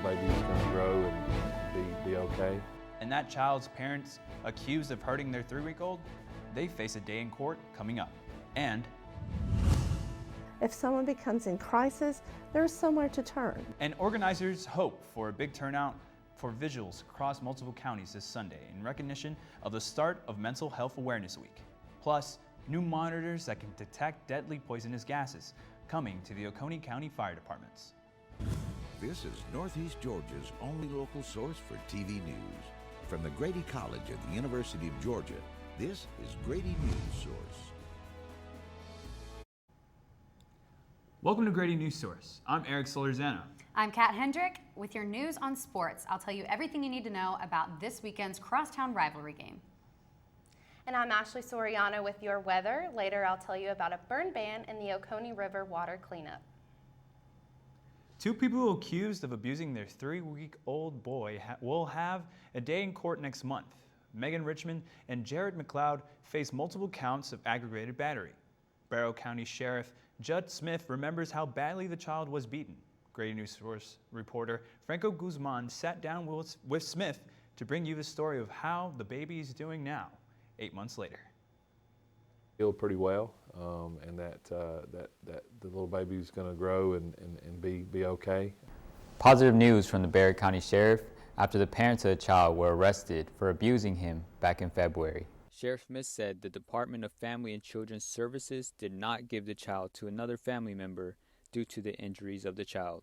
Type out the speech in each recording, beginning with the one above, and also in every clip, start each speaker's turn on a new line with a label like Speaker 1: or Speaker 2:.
Speaker 1: Baby's gonna grow and be okay.
Speaker 2: And that child's parents accused of hurting their 3-week-old, they face a day in court coming up. And
Speaker 3: if someone becomes in crisis, there's somewhere to turn.
Speaker 2: And organizers hope for a big turnout for vigils across multiple counties this Sunday in recognition of the start of Mental Health Awareness Week. Plus, new monitors that can detect deadly poisonous gases coming to the Oconee County Fire Departments.
Speaker 4: This is Northeast Georgia's only local source for TV news. From the Grady College at the University of Georgia, this is Grady Newsource.
Speaker 2: Welcome to Grady Newsource. I'm Eric Solorzano.
Speaker 5: I'm Kat Hendrick with your news on sports. I'll tell you everything you need to know about this weekend's crosstown rivalry game.
Speaker 6: And I'm Ashley Soriano with your weather. Later I'll tell you about a burn ban in the Oconee River water cleanup.
Speaker 2: 2 people accused of abusing their 3-week-old boy will have a day in court next month. Megan Richmond and Jared McLeod face multiple counts of aggravated battery. Barrow County Sheriff Judd Smith remembers how badly the child was beaten. Grady Newsource reporter Franco Guzman sat down with Smith to bring you the story of how the baby is doing now, 8 months later.
Speaker 1: Feel pretty well, and that the little baby's going to grow and be okay.
Speaker 7: Positive news from the Barrow County Sheriff after the parents of the child were arrested for abusing him back in February. Sheriff Smith said the Department of Family and Children's Services did not give the child to another family member due to the injuries of the child.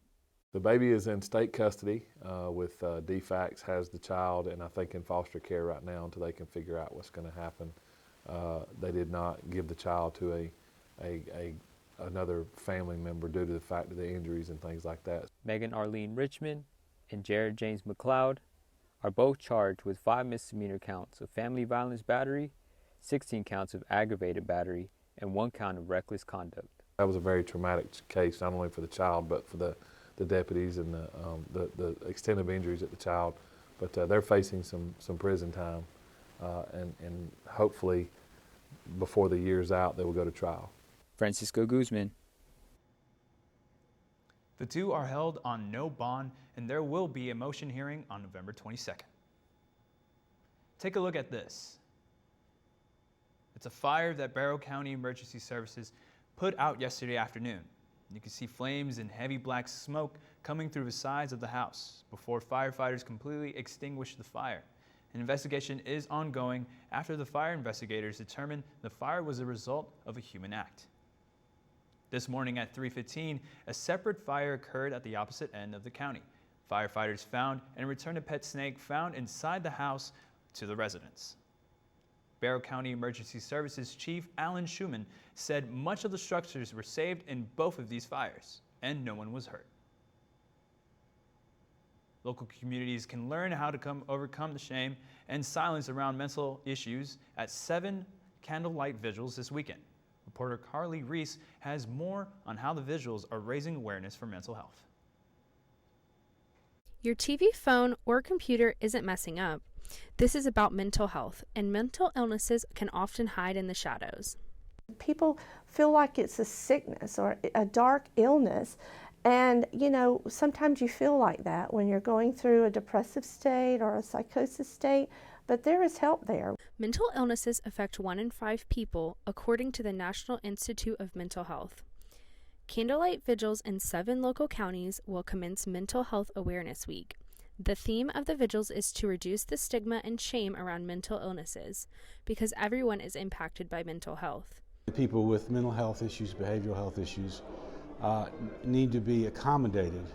Speaker 1: The baby is in state custody with DFACS has the child, and I think in foster care right now until they can figure out what's going to happen. They did not give the child to another family member due to the fact of the injuries and things like that.
Speaker 7: Megan Arlene Richmond and Jared James McLeod are both charged with 5 misdemeanor counts of family violence battery, 16 counts of aggravated battery, and 1 count of reckless conduct.
Speaker 1: That was a very traumatic case, not only for the child, but for the deputies and the extent of injuries at the child. But they're facing some prison time, and hopefully before the year's out, they will go to trial.
Speaker 7: Francisco Guzman.
Speaker 2: The 2 are held on no bond, and there will be a motion hearing on November 22nd. Take a look at this. It's a fire that Barrow County Emergency Services put out yesterday afternoon. You can see flames and heavy black smoke coming through the sides of the house before firefighters completely extinguished the fire. An investigation is ongoing after the fire investigators determined the fire was a result of a human act. This morning at 3:15, a separate fire occurred at the opposite end of the county. Firefighters found and returned a pet snake found inside the house to the residents. Barrow County Emergency Services Chief Alan Schumann said much of the structures were saved in both of these fires, and no one was hurt. Local communities can learn how to overcome the shame and silence around mental issues at 7 candlelight vigils this weekend. Reporter Carly Reese has more on how the vigils are raising awareness for mental health.
Speaker 8: Your TV, phone, or computer isn't messing up. This is about mental health, and mental illnesses can often hide in the shadows.
Speaker 3: People feel like it's a sickness or a dark illness. And, sometimes you feel like that when you're going through a depressive state or a psychosis state, but there is help there.
Speaker 8: Mental illnesses affect 1 in 5 people, according to the National Institute of Mental Health. Candlelight vigils in 7 local counties will commence Mental Health Awareness Week. The theme of the vigils is to reduce the stigma and shame around mental illnesses, because everyone is impacted by mental health.
Speaker 9: People with mental health issues, behavioral health issues, need to be accommodated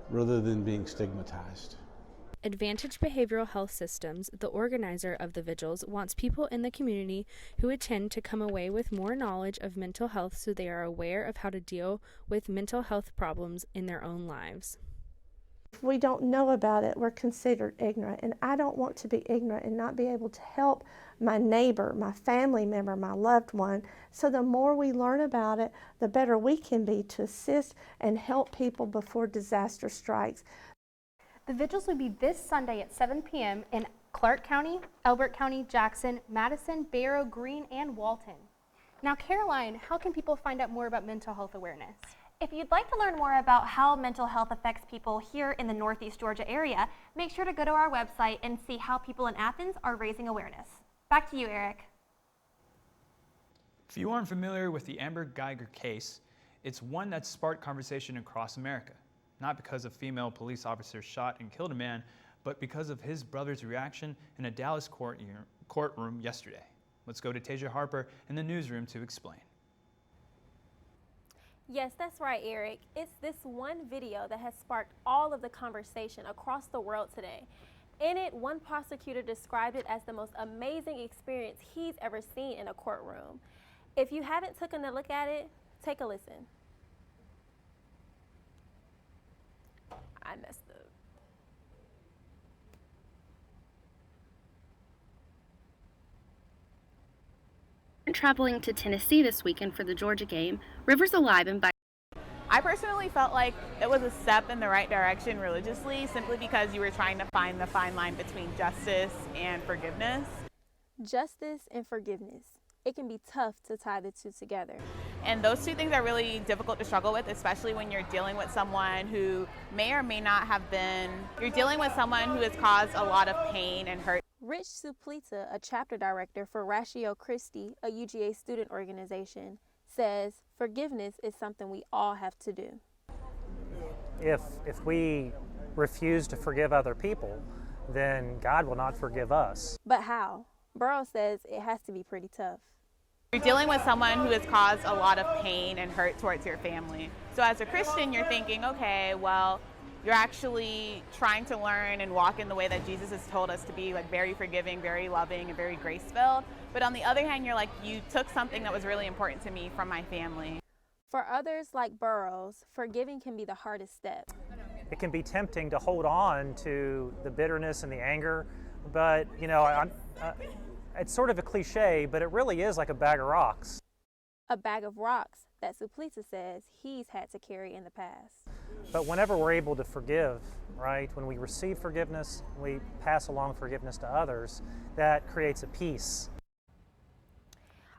Speaker 9: rather than being stigmatized.
Speaker 8: Advantage Behavioral Health Systems, the organizer of the vigils, wants people in the community who attend to come away with more knowledge of mental health so they are aware of how to deal with mental health problems in their own lives.
Speaker 3: If we don't know about it, we're considered ignorant. And I don't want to be ignorant and not be able to help my neighbor, my family member, my loved one. So the more we learn about it, the better we can be to assist and help people before disaster strikes.
Speaker 10: The vigils will be this Sunday at 7 p.m. in Clark County, Elbert County, Jackson, Madison, Barrow, Greene, and Walton. Now, Caroline, how can people find out more about mental health awareness?
Speaker 11: If you'd like to learn more about how mental health affects people here in the Northeast Georgia area, make sure to go to our website and see how people in Athens are raising awareness. Back to you, Eric.
Speaker 2: If you aren't familiar with the Amber Geiger case, it's one that sparked conversation across America, not because a female police officer shot and killed a man, but because of his brother's reaction in a Dallas courtroom yesterday. Let's go to Tasia Harper in the newsroom to explain.
Speaker 12: Yes, that's right, Eric. It's this one video that has sparked all of the conversation across the world today. In it, one prosecutor described it as the most amazing experience he's ever seen in a courtroom. If you haven't taken a look at it, take a listen. I messed up.
Speaker 13: Traveling to Tennessee this weekend for the Georgia game, Rivers Alive invited.
Speaker 14: I personally felt like it was a step in the right direction religiously, simply because you were trying to find the fine line between justice and forgiveness.
Speaker 12: Justice and forgiveness. It can be tough to tie the two together.
Speaker 14: And those two things are really difficult to struggle with, especially when you're dealing with someone who may or may not have been, you're dealing with someone who has caused a lot of pain and hurt.
Speaker 12: Rich Suplita, a chapter director for Ratio Christi, a UGA student organization, says forgiveness is something we all have to do.
Speaker 15: If we refuse to forgive other people, then God will not forgive us.
Speaker 12: But how? Burrow says it has to be pretty tough.
Speaker 14: You're dealing with someone who has caused a lot of pain and hurt towards your family. So as a Christian, you're thinking, okay, well, you're actually trying to learn and walk in the way that Jesus has told us to be, like very forgiving, very loving, and very grace-filled. But on the other hand, you're like, you took something that was really important to me from my family.
Speaker 12: For others like Burroughs, forgiving can be the hardest step.
Speaker 15: It can be tempting to hold on to the bitterness and the anger, but you know, it's sort of a cliche, but it really is like a bag of rocks.
Speaker 12: A bag of rocks that Suplita says he's had to carry in the past.
Speaker 15: But whenever we're able to forgive, right, when we receive forgiveness, we pass along forgiveness to others, that creates a peace.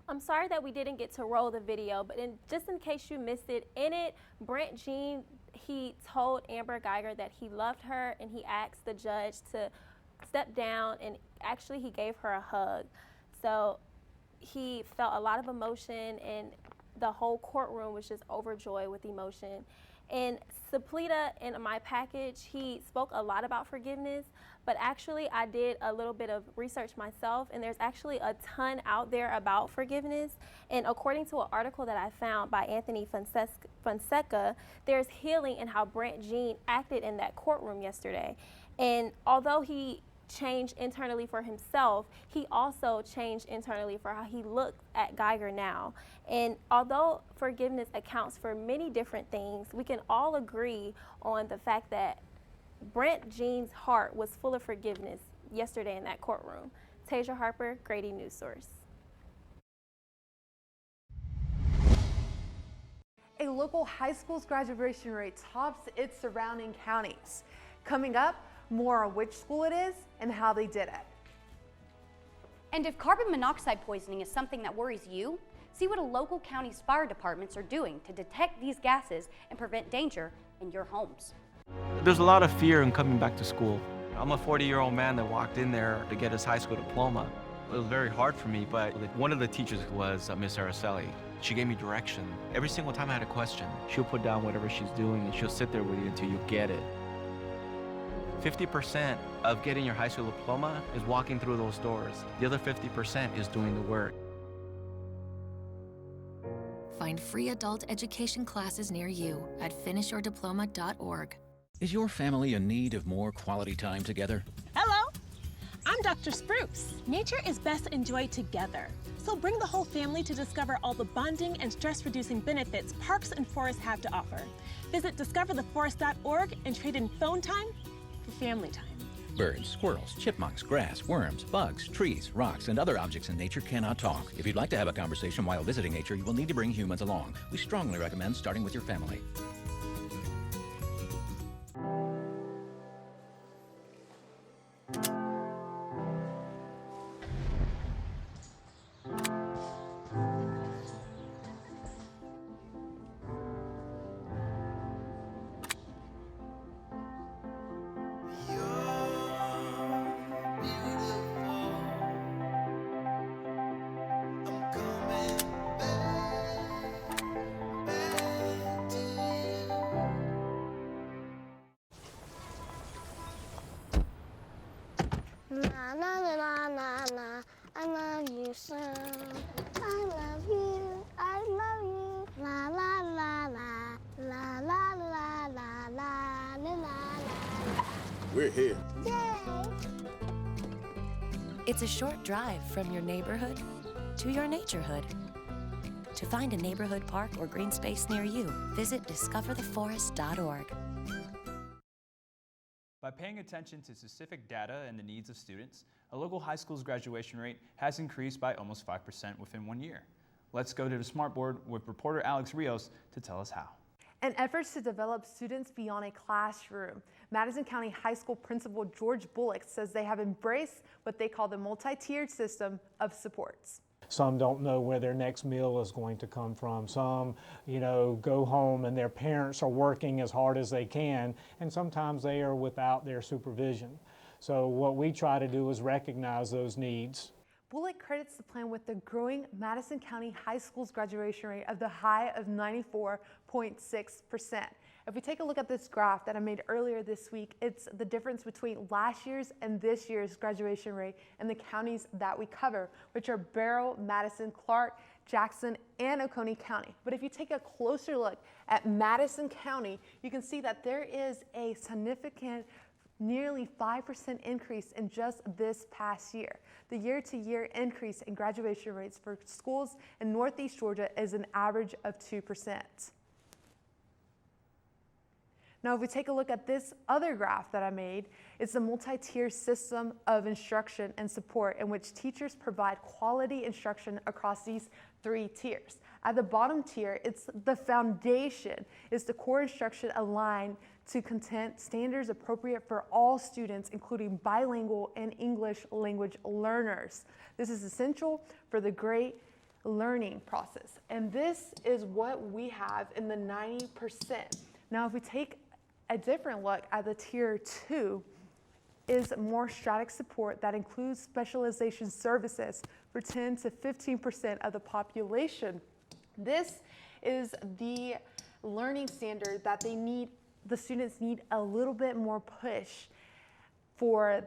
Speaker 12: I'm sorry that we didn't get to roll the video, but just in case you missed it, in it, Brent Jean, he told Amber Geiger that he loved her, and he asked the judge to step down, and actually he gave her a hug. So he felt a lot of emotion, and the whole courtroom was just overjoyed with emotion. And Suplita, in my package, he spoke a lot about forgiveness, but actually I did a little bit of research myself, and there's actually a ton out there about forgiveness. And according to an article that I found by Anthony Fonseca, there's healing in how Brent Jean acted in that courtroom yesterday. And although he changed internally for himself, he also changed internally for how he looked at Geiger now. And although forgiveness accounts for many different things, we can all agree on the fact that Brent Jean's heart was full of forgiveness yesterday in that courtroom. Tasia Harper, Grady Newsource.
Speaker 16: A local high school's graduation rate tops its surrounding counties. Coming up, more on which school it is and how they did it.
Speaker 5: And if carbon monoxide poisoning is something that worries you, see what a local county's fire departments are doing to detect these gases and prevent danger in your homes.
Speaker 17: There's a lot of fear in coming back to school. I'm a 40-year-old man that walked in there to get his high school diploma. It was very hard for me, but one of the teachers was Miss Araceli. She gave me direction. Every single time I had a question, she'll put down whatever she's doing and she'll sit there with you until you get it. 50% of getting your high school diploma is walking through those doors. The other 50% is doing the work.
Speaker 18: Find free adult education classes near you at finishyourdiploma.org.
Speaker 19: Is your family in need of more quality time together?
Speaker 20: Hello,
Speaker 19: I'm Dr. Spruce. Nature is best enjoyed together. So bring the whole family to discover all the bonding and stress-reducing benefits parks and forests have to offer. Visit discovertheforest.org and trade in phone time for family time.
Speaker 20: Birds, squirrels, chipmunks, grass, worms, bugs, trees, rocks, and other objects in nature cannot talk. If you'd like to have a conversation while visiting nature, you will need to bring humans along. We strongly recommend starting with your family.
Speaker 21: Na na na na na, I love you so. I love you, I love you. La la la la, la la la la la la la.
Speaker 22: We're here.
Speaker 21: Yay!
Speaker 18: It's a short drive from your neighborhood to your naturehood. To find a neighborhood park or green space near you, visit discovertheforest.org.
Speaker 2: By paying attention to specific data and the needs of students, a local high school's graduation rate has increased by almost 5% within 1 year. Let's go to the Smartboard with reporter Alex Rios to tell us how.
Speaker 16: In efforts to develop students beyond a classroom, Madison County High School Principal George Bullock says they have embraced what they call the multi-tiered system of supports.
Speaker 23: Some don't know where their next meal is going to come from. Some, go home and their parents are working as hard as they can, and sometimes they are without their supervision. So what we try to do is recognize those needs.
Speaker 16: Bullock credits the plan with the growing Madison County High School's graduation rate of the high of 94.6%. If we take a look at this graph that I made earlier this week, it's the difference between last year's and this year's graduation rate in the counties that we cover, which are Barrow, Madison, Clark, Jackson, and Oconee County. But if you take a closer look at Madison County, you can see that there is a significant nearly 5% increase in just this past year. The year-to-year increase in graduation rates for schools in Northeast Georgia is an average of 2%. Now, if we take a look at this other graph that I made, it's a multi-tier system of instruction and support in which teachers provide quality instruction across these 3 tiers. At the bottom tier, it's the foundation. It's the core instruction aligned to content standards appropriate for all students, including bilingual and English language learners. This is essential for the great learning process. And this is what we have in the 90%. Now, if we take a different look at the tier 2, is more strategic support that includes specialization services for 10 to 15% of the population. This is the learning standard that the students need a little bit more push for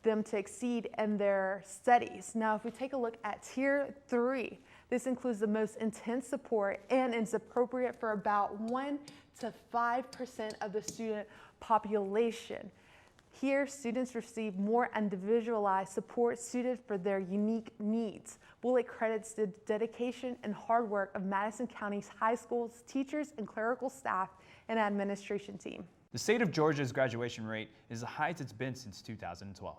Speaker 16: them to exceed in their studies. Now, if we take a look at tier 3, this includes the most intense support and is appropriate for about 1 to 5% of the student population. Here, students receive more individualized support suited for their unique needs. Bullock credits the dedication and hard work of Madison County's high schools, teachers, and clerical staff and administration team.
Speaker 2: The state of Georgia's graduation rate is the highest it's been since 2012.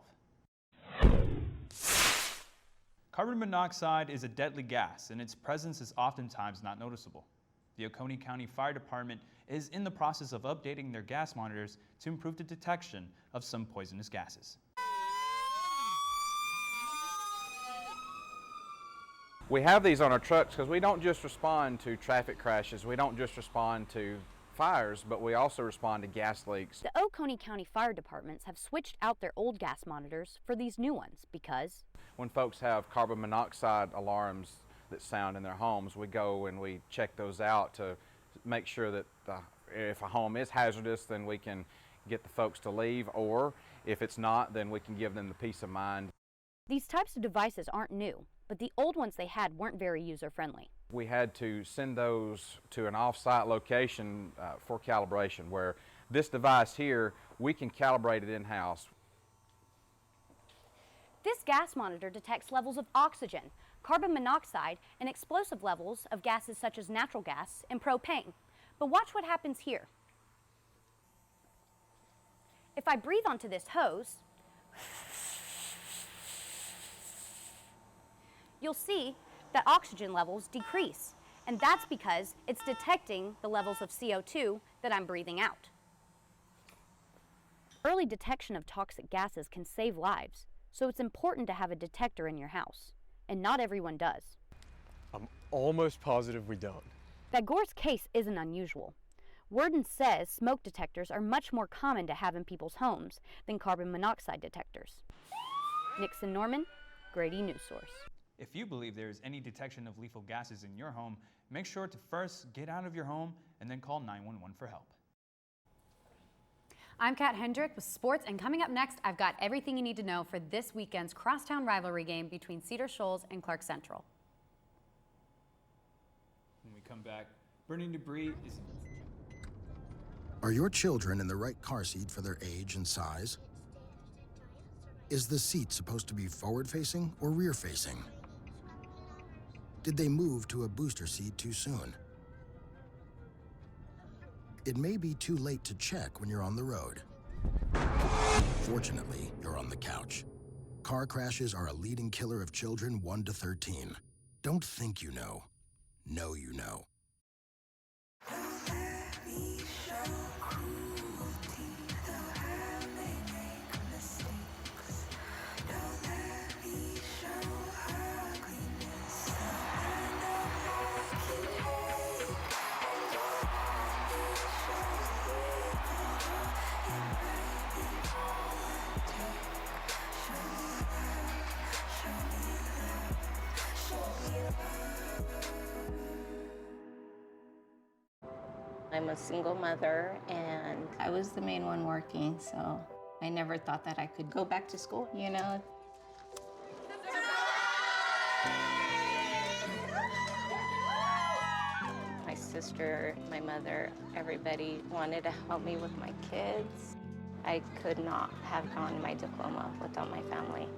Speaker 2: Carbon monoxide is a deadly gas, and its presence is oftentimes not noticeable. The Oconee County Fire Department is in the process of updating their gas monitors to improve the detection of some poisonous gases.
Speaker 24: We have these on our trucks because we don't just respond to traffic crashes, we don't just respond to fires, but we also respond to gas leaks.
Speaker 5: The Oconee County Fire Departments have switched out their old gas monitors for these new ones because
Speaker 24: when folks have carbon monoxide alarms that sound in their homes, we go and we check those out to make sure that if a home is hazardous, then we can get the folks to leave, or if it's not, then we can give them the peace of mind.
Speaker 5: These types of devices aren't new, but the old ones they had weren't very user-friendly.
Speaker 24: We had to send those to an off-site location for calibration, where this device here, we can calibrate it in-house.
Speaker 5: This gas monitor detects levels of oxygen, carbon monoxide, and explosive levels of gases such as natural gas and propane. But watch what happens here. If I breathe onto this hose, you'll see that oxygen levels decrease, and that's because it's detecting the levels of CO2 that I'm breathing out. Early detection of toxic gases can save lives, so it's important to have a detector in your house, and not everyone does.
Speaker 1: I'm almost positive we don't.
Speaker 5: That Gore's case isn't unusual. Worden says smoke detectors are much more common to have in people's homes than carbon monoxide detectors. Nixon Norman, Grady Newsource.
Speaker 2: If you believe there is any detection of lethal gases in your home, make sure to first get out of your home and then call 911 for help.
Speaker 4: I'm Kat Hendrick with sports, and coming up next, I've got everything you need to know for this weekend's crosstown rivalry game between Cedar Shoals and Clark Central.
Speaker 2: When we come back, burning debris is...
Speaker 6: Are your children in the right car seat for their age and size? Is the seat supposed to be forward-facing or rear-facing? Did they move to a booster seat too soon? It may be too late to check when you're on the road. Fortunately, you're on the couch. Car crashes are a leading killer of children 1 to 13. Don't think you know. Know you know.
Speaker 22: I'm a single mother, and I was the main one working, so I never thought that I could go back to school, you know? My sister, my mother, everybody wanted to help me with my kids. I could not have gotten my diploma without my family.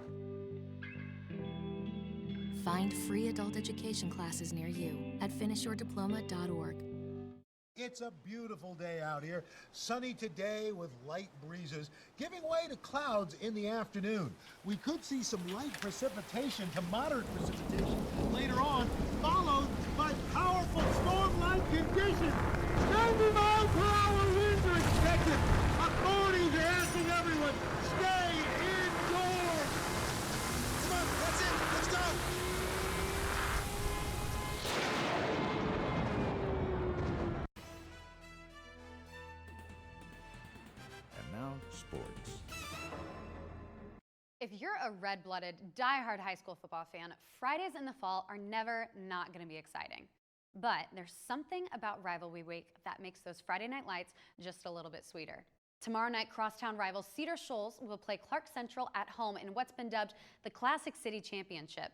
Speaker 18: Find free adult education classes near you at finishyourdiploma.org.
Speaker 25: It's a beautiful day out here, sunny today with light breezes, giving way to clouds in the afternoon. We could see some light precipitation to moderate precipitation later on, followed by powerful storm-like conditions. 90-mile-per-hour winds are expected. Authorities are asking everyone, stay indoors. Come on, that's it, let's go.
Speaker 20: Sports.
Speaker 4: If you're a red-blooded, die-hard high school football fan, Fridays in the fall are never not going to be exciting. But there's something about rivalry week that makes those Friday night lights just a little bit sweeter. Tomorrow night, crosstown rivals Cedar Shoals will play Clark Central at home in what's been dubbed the Classic City Championship.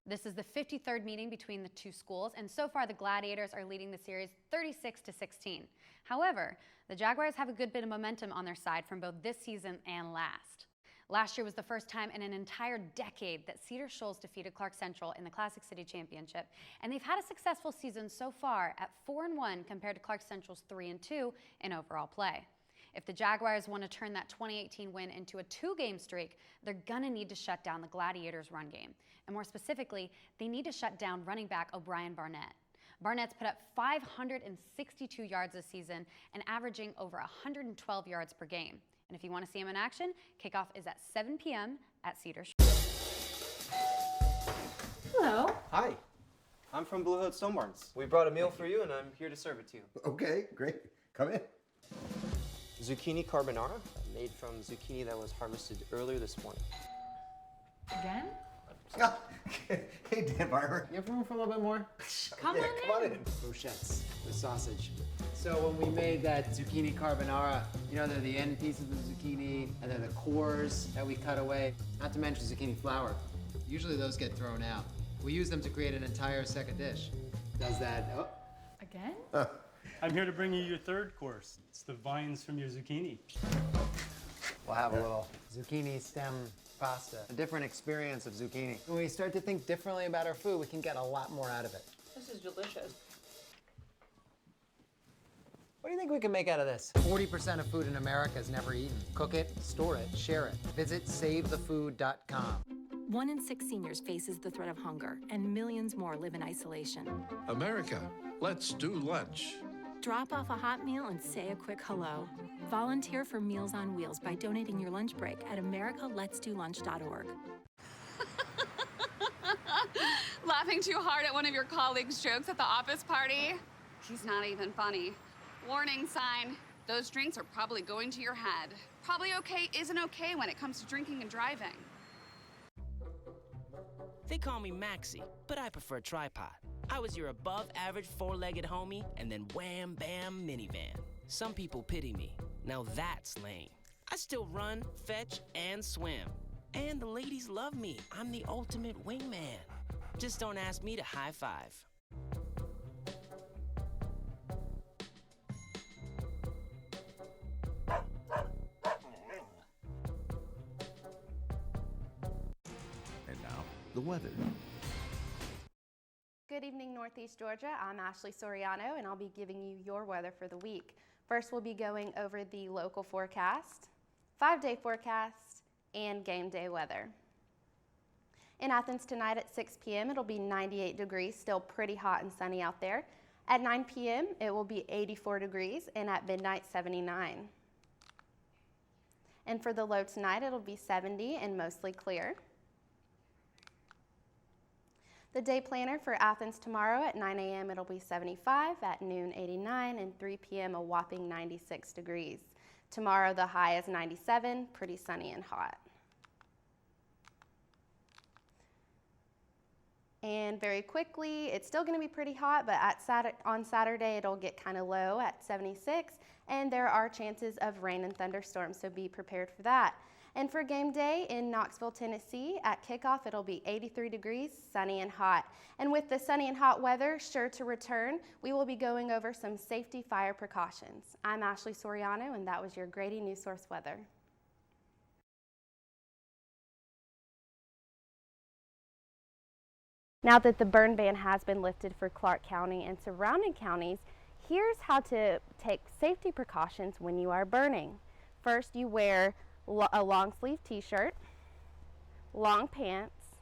Speaker 4: This is the 53rd meeting between the two schools, and so far the Gladiators are leading the series 36-16. However, the Jaguars have a good bit of momentum on their side from both this season and last. Last year was the first time in an entire decade that Cedar Shoals defeated Clark Central in the Classic City Championship, and they've had a successful season so far at 4-1 compared to Clark Central's 3-2 in overall play. If the Jaguars want to turn that 2018 win into a 2-game streak, they're going to need to shut down the Gladiators' run game. And more specifically, they need to shut down running back O'Brien Barnett. Barnett's put up 562 yards this season and averaging over 112 yards per game. And if you want to see him in action, kickoff is at 7 p.m. at Cedar Shoals.
Speaker 26: Hello. Hi. I'm from Blue Hill Stone Barns. We brought a meal for you, and I'm here to serve it to you.
Speaker 27: Okay, great. Come in.
Speaker 26: Zucchini carbonara, made from zucchini that was harvested earlier this morning.
Speaker 4: Again?
Speaker 27: Hey, Dan Barber.
Speaker 26: You have room for a little bit more?
Speaker 4: Come
Speaker 27: on in.
Speaker 26: Brochettes with sausage. So when we made that zucchini carbonara, you know, they're the end pieces of the zucchini, and they're the cores that we cut away, not to mention zucchini flour. Usually those get thrown out. We use them to create an entire second dish. Does that,
Speaker 4: Again?
Speaker 28: I'm here to bring you your third course. It's the vines from your zucchini.
Speaker 26: We'll have a little zucchini stem pasta, a different experience of zucchini. When we start to think differently about our food, we can get a lot more out of it.
Speaker 3: This is delicious.
Speaker 26: What do you think we can make out of this? 40% of food in America is never eaten. Cook it, store it, share it. Visit SaveTheFood.com.
Speaker 18: 1 in 6 seniors faces the threat of hunger, and millions more live in isolation.
Speaker 7: America, let's do lunch.
Speaker 18: Drop off a hot meal and say a quick hello. Volunteer for Meals on Wheels by donating your lunch break at americaletsdolunch.org.
Speaker 8: Laughing too hard at one of your colleagues' jokes at the office party? He's not even funny. Warning sign, those drinks are probably going to your head. Probably okay isn't okay when it comes to drinking and driving.
Speaker 9: They call me MAXIE, but I prefer tripod. I was your above-average four-legged homie, and then wham, bam, minivan. Some people pity me. Now that's lame. I still run, fetch, and swim. And the ladies love me. I'm the ultimate wingman. Just don't ask me to high five.
Speaker 20: And now, the weather.
Speaker 12: Good evening, Northeast Georgia. I'm Ashley Soriano, and I'll be giving you your weather for the week. First, we'll be going over the local forecast, 5-day forecast, and game day weather. In Athens tonight at 6 p.m., it'll be 98 degrees, still pretty hot and sunny out there. At 9 p.m., it will be 84 degrees, and at midnight, 79. And for the low tonight, it'll be 70 and mostly clear. The day planner for Athens tomorrow at 9 a.m. it'll be 75, at noon 89, and 3 p.m. a whopping 96 degrees. Tomorrow the high is 97, pretty sunny and hot. And very quickly, it's still going to be pretty hot, but on Saturday it'll get kind of low at 76, and there are chances of rain and thunderstorms, so be prepared for that. And for game day in Knoxville, Tennessee, at kickoff, it'll be 83 degrees, sunny and hot. And with the sunny and hot weather sure to return, we will be going over some safety fire precautions. I'm Ashley Soriano, and that was your Grady Newsource weather. Now that the burn ban has been lifted for Clark County and surrounding counties, here's how to take safety precautions when you are burning. First, you wear a long sleeve t-shirt, long pants,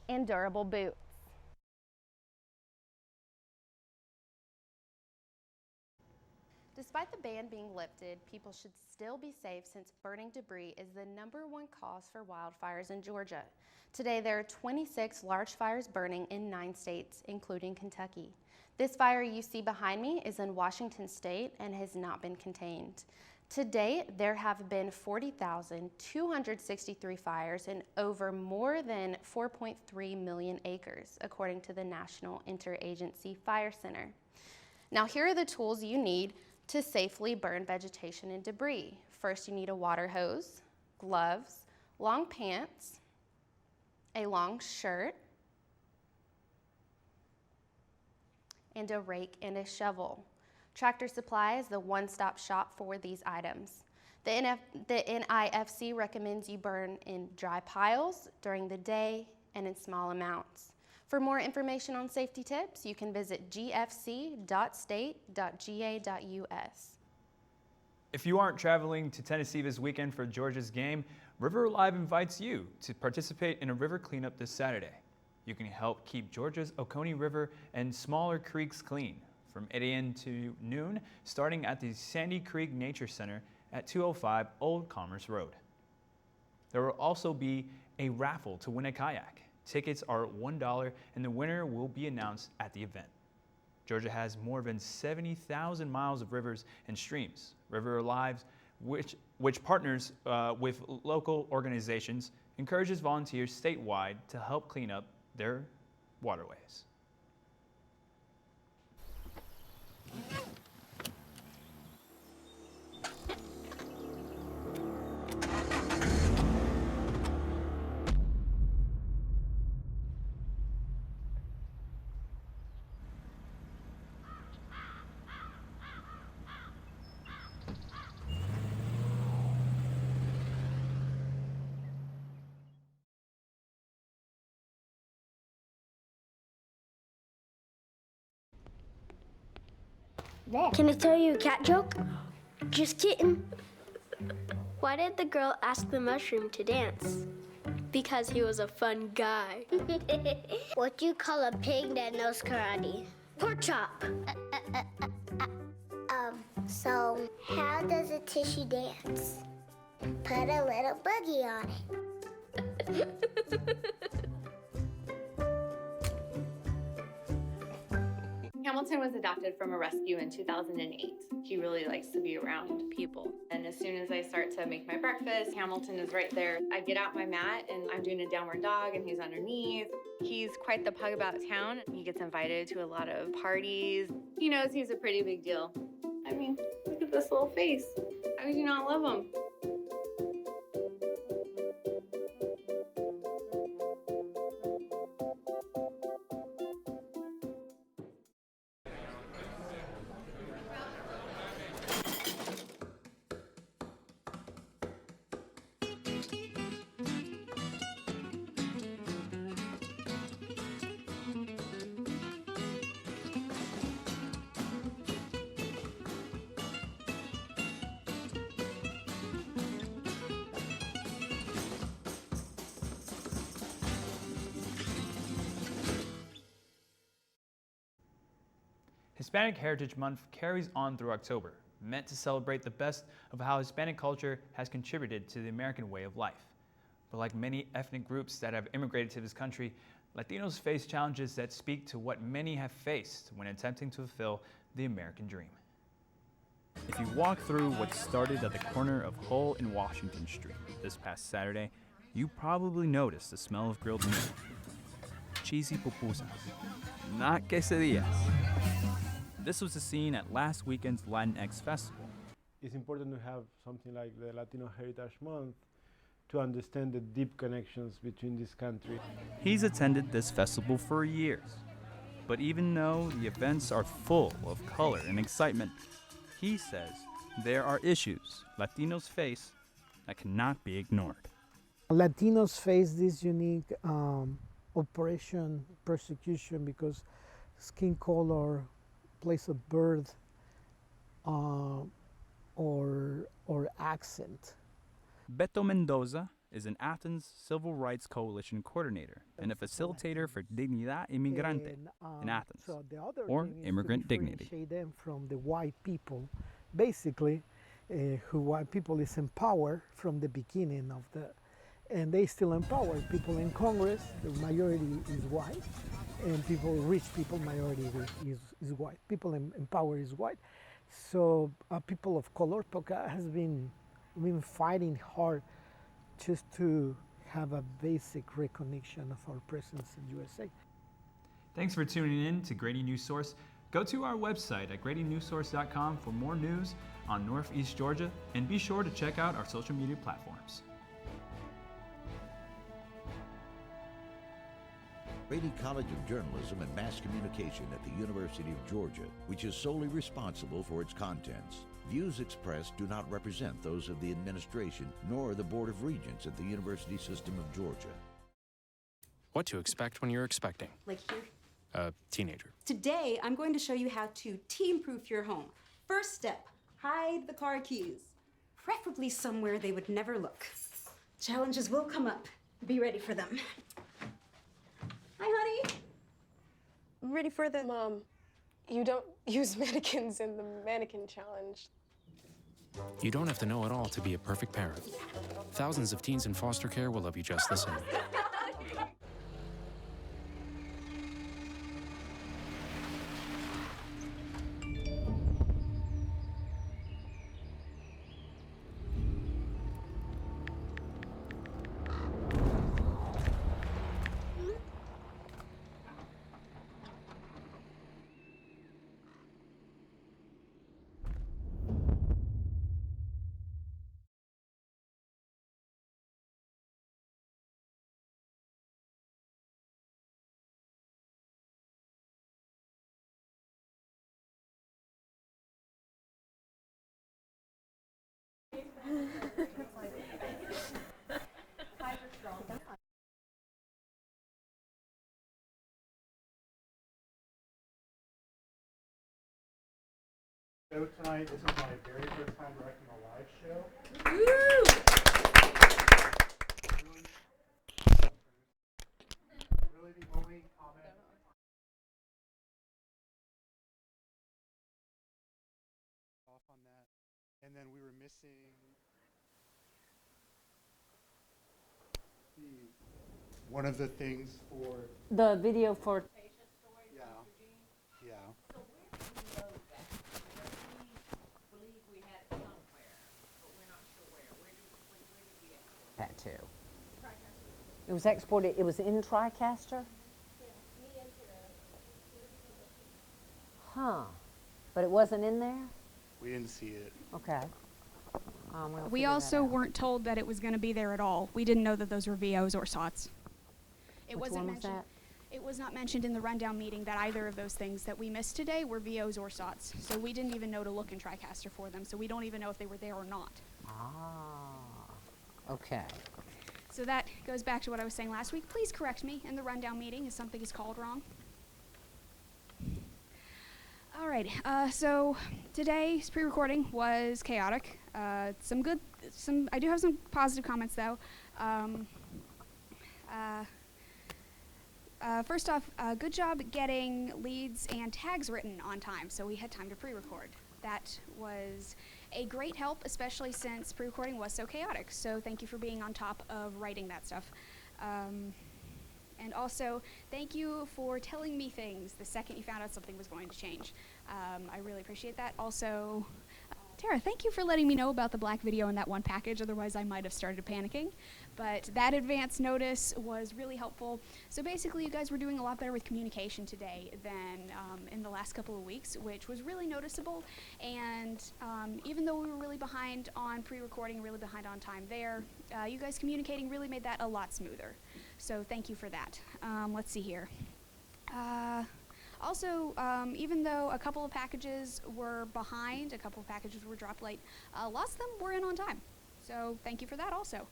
Speaker 12: and durable boots. Despite the ban being lifted, people should still be safe since burning debris is the #1 cause for wildfires in Georgia. Today there are 26 large fires burning in 9 states, including Kentucky. This fire you see behind me is in Washington State and has not been contained. To date, there have been 40,263 fires in over more than 4.3 million acres, according to the National Interagency Fire Center. Now, here are the tools you need to safely burn vegetation and debris. First, you need a water hose, gloves, long pants, a long shirt, and a rake and a shovel. Tractor Supply is the one-stop shop for these items. The NIFC recommends you burn in dry piles during the day and in small amounts. For more information on safety tips, you can visit gfc.state.ga.us.
Speaker 2: If you aren't traveling to Tennessee this weekend for Georgia's game, River Alive invites you to participate in a river cleanup this Saturday. You can help keep Georgia's Oconee River and smaller creeks clean from 8 a.m. to noon, starting at the Sandy Creek Nature Center at 205 Old Commerce Road. There will also be a raffle to win a kayak. Tickets are $1 and the winner will be announced at the event. Georgia has more than 70,000 miles of rivers and streams. River Alive, which partners with local organizations, encourages volunteers statewide to help clean up their waterways.
Speaker 21: Can I tell you a cat joke? Just kidding. Why did the girl ask the mushroom to dance? Because he was a fun guy. What do you call a pig that knows karate? Pork chop. So how does a tissue dance? Put a little boogie on it.
Speaker 3: Hamilton was adopted from a rescue in 2008. He really likes to be around people. And as soon as I start to make my breakfast, Hamilton is right there. I get out my mat and I'm doing a downward dog and he's underneath. He's quite the pug about town. He gets invited to a lot of parties. He knows he's a pretty big deal. I mean, look at this little face. How could you not love him?
Speaker 2: Hispanic Heritage Month carries on through October, meant to celebrate the best of how Hispanic culture has contributed to the American way of life. But like many ethnic groups that have immigrated to this country, Latinos face challenges that speak to what many have faced when attempting to fulfill the American dream.
Speaker 10: If you walk through what started at the corner of Hull and Washington Street this past Saturday, you probably noticed the smell of grilled meat. Cheesy pupusas, not quesadillas. This was the scene at last weekend's Latinx Festival.
Speaker 11: It's important to have something like the Latino Heritage Month to understand the deep connections between this country.
Speaker 10: He's attended this festival for years, but even though the events are full of color and excitement, he says there are issues Latinos face that cannot be ignored.
Speaker 13: Latinos face this unique oppression, persecution, because skin color, place of birth, or accent.
Speaker 10: Beto Mendoza is an Athens Civil Rights Coalition coordinator and a facilitator for Dignidad Inmigrante in Athens, or Immigrant Dignity.
Speaker 13: Differentiate them from the white people, basically, who white people is empowered from the beginning of the, and they still empower people in Congress. The majority is white, and people, rich people, majority is white. People in power is white. So people of color, POCA has been fighting hard just to have a basic recognition of our presence in USA.
Speaker 2: Thanks for tuning in to Grady Newsource. Go to our website at gradynewsource.com for more news on Northeast Georgia, and be sure to check out our social media platforms.
Speaker 14: Grady College of Journalism and Mass Communication at the University of Georgia, which is solely responsible for its contents. Views expressed do not represent those of the administration nor the Board of Regents at the University System of Georgia.
Speaker 15: What to expect when you're expecting
Speaker 17: Like here.
Speaker 15: a teenager.
Speaker 17: Today, I'm going to show you how to team-proof your home. First step, hide the car keys, preferably somewhere they would never look. Challenges will come up. Be ready for them. Hi, honey.
Speaker 19: I'm ready for the... Mom, you don't use mannequins in the mannequin challenge.
Speaker 15: You don't have to know it all to be a perfect parent. Thousands of teens in foster care will love you just the same.
Speaker 28: show tonight. This is my very first time directing a live show. Really the only comment off on that. And then we were missing one of the things for
Speaker 1: the video for.
Speaker 28: Yeah. Yeah.
Speaker 1: That too. It was exported. It was in TriCaster. Huh. But it wasn't in there.
Speaker 28: We didn't see it.
Speaker 1: Okay. We'll
Speaker 5: We
Speaker 1: figure
Speaker 5: also
Speaker 1: that out.
Speaker 5: weren't told that it was going to be there at all. We didn't know that those were VOs or SOTs. It
Speaker 1: Which
Speaker 5: wasn't
Speaker 1: one was
Speaker 5: mentioned. It was not mentioned in the rundown meeting that either of those things that we missed today were VOs or SOTs. So we didn't even know to look in TriCaster for them. So we don't even know if they were there or not.
Speaker 1: Ah. Okay.
Speaker 5: So that goes back to what I was saying last week. Please correct me in the rundown meeting if something is called wrong. All right. So today's pre-recording was chaotic. I do have some positive comments though. First off, good job getting leads and tags written on time, so we had time to pre-record. That was a great help, especially since pre-recording was so chaotic. So thank you for being on top of writing that stuff. And also, thank you for telling me things the second you found out something was going to change. I really appreciate that. Also, Tara, thank you for letting me know about the black video in that one package, otherwise I might have started panicking. But that advance notice was really helpful. So basically, you guys were doing a lot better with communication today than in the last couple of weeks, which was really noticeable. And even though we were really behind on pre-recording, really behind on time there, you guys communicating really made that a lot smoother. So thank you for that. Let's see here. Also, even though a couple of packages were behind, a couple of packages were dropped late, lots of them were in on time. So thank you for that also.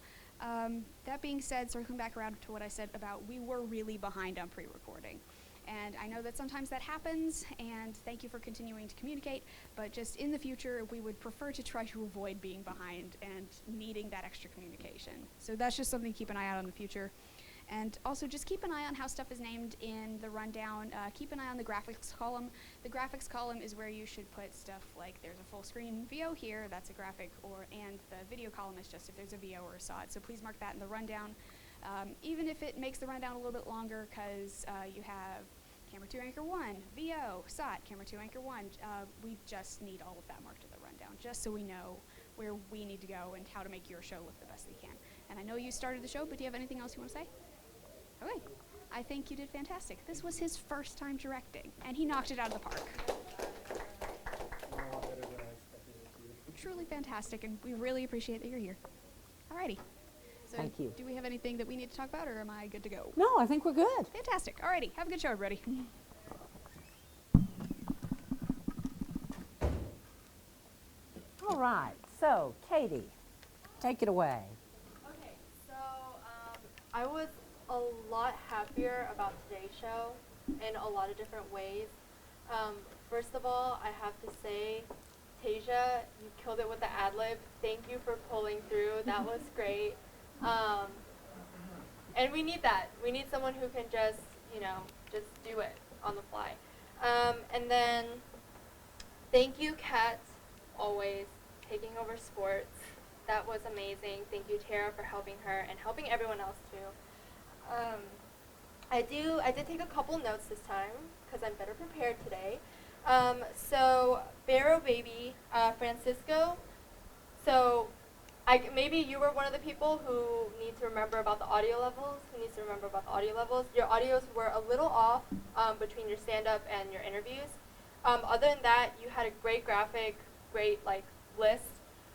Speaker 5: That being said, circling back around to what I said about we were really behind on pre-recording. And I know that sometimes that happens, and thank you for continuing to communicate, but just in the future, we would prefer to try to avoid being behind and needing that extra communication. So that's just something to keep an eye out on in the future. And also just keep an eye on how stuff is named in the rundown. Keep an eye on the graphics column. The graphics column is where you should put stuff like there's a full screen VO here, that's a graphic, and the video column is just if there's a VO or a SOD. So please mark that in the rundown. Even if it makes the rundown a little bit longer because you have camera 2 anchor 1, VO, SOD, camera 2 anchor 1. We just need all of that marked in the rundown just so we know where we need to go and how to make your show look the best they can. And I know you started the show, but do you have anything else you want to say? Okay, I think you did fantastic. This was his first time directing, and he knocked it out of the park. Truly fantastic, and we really appreciate that you're here. Alrighty. So
Speaker 1: Thank you.
Speaker 5: Do we have anything that we need to talk about, or am I good to go?
Speaker 1: No, I think we're good.
Speaker 5: Fantastic. Alrighty, have a good show, everybody.
Speaker 1: All right. So, Katie, take it away.
Speaker 6: Okay, so I was a lot happier about today's show in a lot of different ways. First of all, I have to say, Tasia, you killed it with the ad-lib. Thank you for pulling through. That was great. And we need that. We need someone who can just, just do it on the fly. And then, thank you, Kat, always taking over sports. That was amazing. Thank you, Tara, for helping her and helping everyone else too. I did take a couple notes this time because I'm better prepared today. So Barrow Baby, Francisco. So maybe you were one of the people who need to remember about the audio levels. Who needs to remember about the audio levels? Your audios were a little off between your stand-up and your interviews. Other than that, you had a great graphic, great list.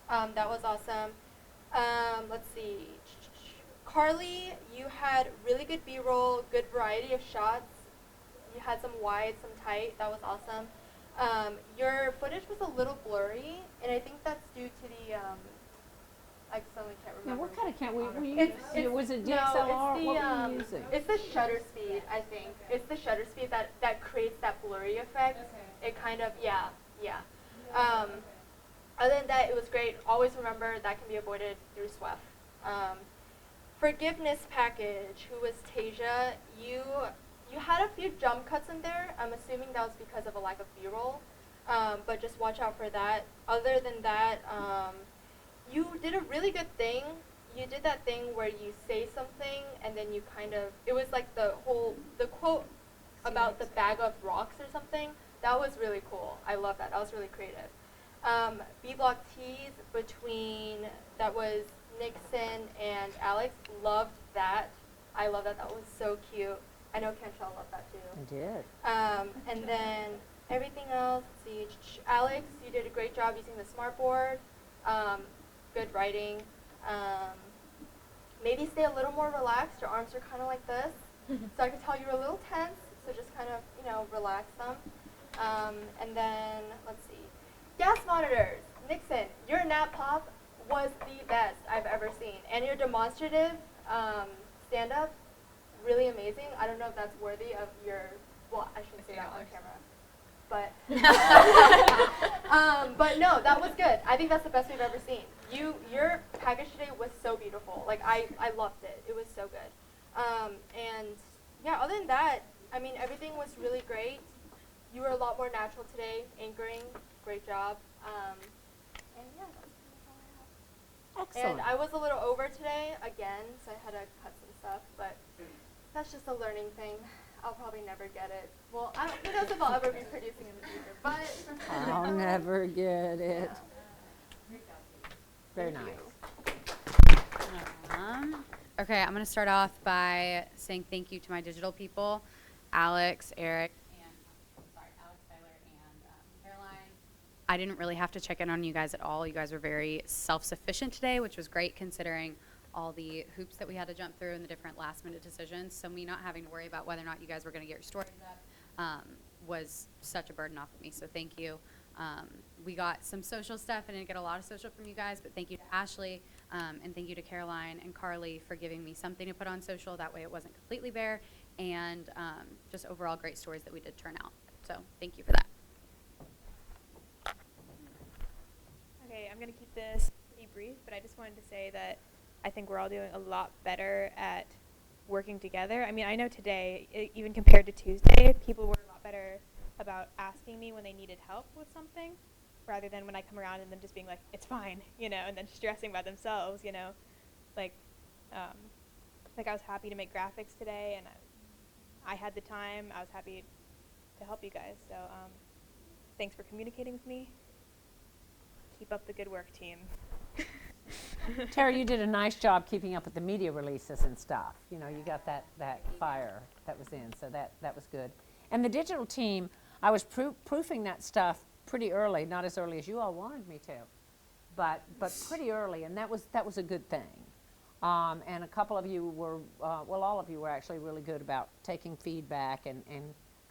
Speaker 6: That was awesome. Let's see. Carly, you had really good B-roll, good variety of shots. You had some wide, some tight. That was awesome. Your footage was a little blurry, and I think that's due to the, I suddenly can't remember.
Speaker 1: Yeah, what kind of camera were you using? Was it DSLR?
Speaker 6: No,
Speaker 1: What were you using?
Speaker 6: It's the shutter speed, I think. It's the shutter speed that creates that blurry effect. Okay. It kind of, yeah. Other than that, it was great. Always remember that can be avoided through SWEF. Forgiveness package. Who was Tasia? You had a few jump cuts in there. I'm assuming that was because of a lack of B-roll, but just watch out for that. Other than that, you did a really good thing. You did that thing where you say something and then you kind of, it was like the quote about the bag of rocks or something. That was really cool. I love that. That was really creative. B-block teas between, that was Nixon and Alex. Loved that. I love that. That was so cute. I know Cantrell loved that too.
Speaker 1: I did.
Speaker 6: And then everything else, let's see. Alex, you did a great job using the smartboard. Good writing. Maybe stay a little more relaxed. Your arms are kind of like this. So I could tell you were a little tense. So just kind of, relax them. And then, let's see. Gas monitors. Nixon, your nap pop was the best I've ever seen. And your demonstrative stand-up, really amazing. I don't know if that's worthy of your, well, I shouldn't say that on camera. But, but no, that was good. I think that's the best we've ever seen. Your package today was so beautiful. Like, I loved it. It was so good. And yeah, other than that, I mean, everything was really great. You were a lot more natural today, anchoring. Great job. And yeah, that's all I have.
Speaker 1: Excellent.
Speaker 6: And I was a little over today again, so I had to cut some stuff, but that's just a learning thing. I'll probably never get it. Well, who knows if I'll ever be producing in the future, but
Speaker 1: I'll never get it. Very nice.
Speaker 4: Okay, I'm going to start off by saying thank you to my digital people, Alex, Eric, Alex, Tyler, and Caroline. I didn't really have to check in on you guys at all. You guys were very self-sufficient today, which was great considering all the hoops that we had to jump through and the different last-minute decisions. So me not having to worry about whether or not you guys were going to get your stories up was such a burden off of me. So thank you. We got some social stuff. I didn't get a lot of social from you guys, but thank you to Ashley and thank you to Caroline and Carly for giving me something to put on social. That way it wasn't completely bare, and just overall great stories that we did turn out. So thank you for that.
Speaker 16: Okay, I'm going to keep this pretty brief, but I just wanted to say that I think we're all doing a lot better at working together. I mean, I know today, even compared to Tuesday, people were a lot better about asking me when they needed help with something, rather than when I come around and them just being like, it's fine, and then stressing by themselves, like I was happy to make graphics today, and I had the time. I was happy to help you guys. So thanks for communicating with me. Keep up the good work, team.
Speaker 1: Tara, you did a nice job keeping up with the media releases and stuff. You got that fire that was in, so that was good. And the digital team, I was proofing that stuff pretty early, not as early as you all wanted me to, but pretty early, and that was a good thing. And a couple of you were, well, all of you were actually really good about taking feedback and